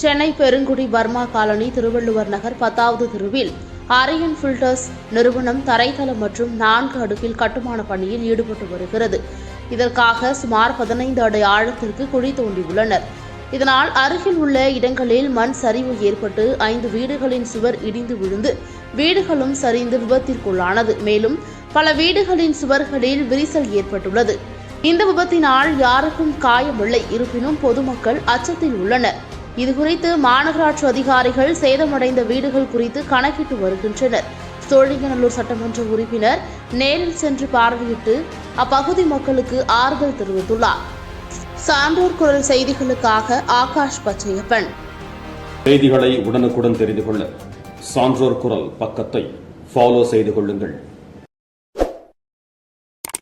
Chennai Perungudi Burma colony Thiruvalluvar நகர் 10வது தெருவில் அரியன் filters நிறுவனம் தரைத்தளம் மற்றும் 4 அடுக்கில் கட்டுமான பணியில் ஈடுபட்டு வருகிறது. இதற்காக சுமார் 15 அடி ஆழத்திற்கு குழி தோண்டியுள்ளனர். இதனால் அருகில் உள்ள இடங்களில் மண் சரிவு ஏற்பட்டு 5 வீடுகளின் சுவர் இடிந்து விழுந்து வீடுகளும் சரிந்து விபத்திற்குள்ளானது. மேலும் பல வீடுகளின் சுவர்களில் விரிசல் ஏற்பட்டுள்ளது. இந்த விபத்தினால் யாருக்கும் காயமில்லை. இருப்பினும் பொதுமக்கள் அச்சத்தில் உள்ளனர். இதுகுறித்து மாநகராட்சி அதிகாரிகள் சேதமடைந்த வீடுகள் குறித்து கணக்கிட்டு வருகின்றனர். சோழிங்கநல்லூர் சட்டமன்ற உறுப்பினர் நேரில் சென்று பார்வையிட்டு அப்பகுதி மக்களுக்கு ஆறுதல் தெரிவித்துள்ளார். சான்றோர் குரல் செய்திகளுக்காக ஆகாஷ் பச்சையப்பன். செய்திகளை உடனுக்குடன் தெரிந்து கொள்ள சான்றோர் குரல் பக்கத்தை ஃபாலோ செய்து கொள்ளுங்கள்.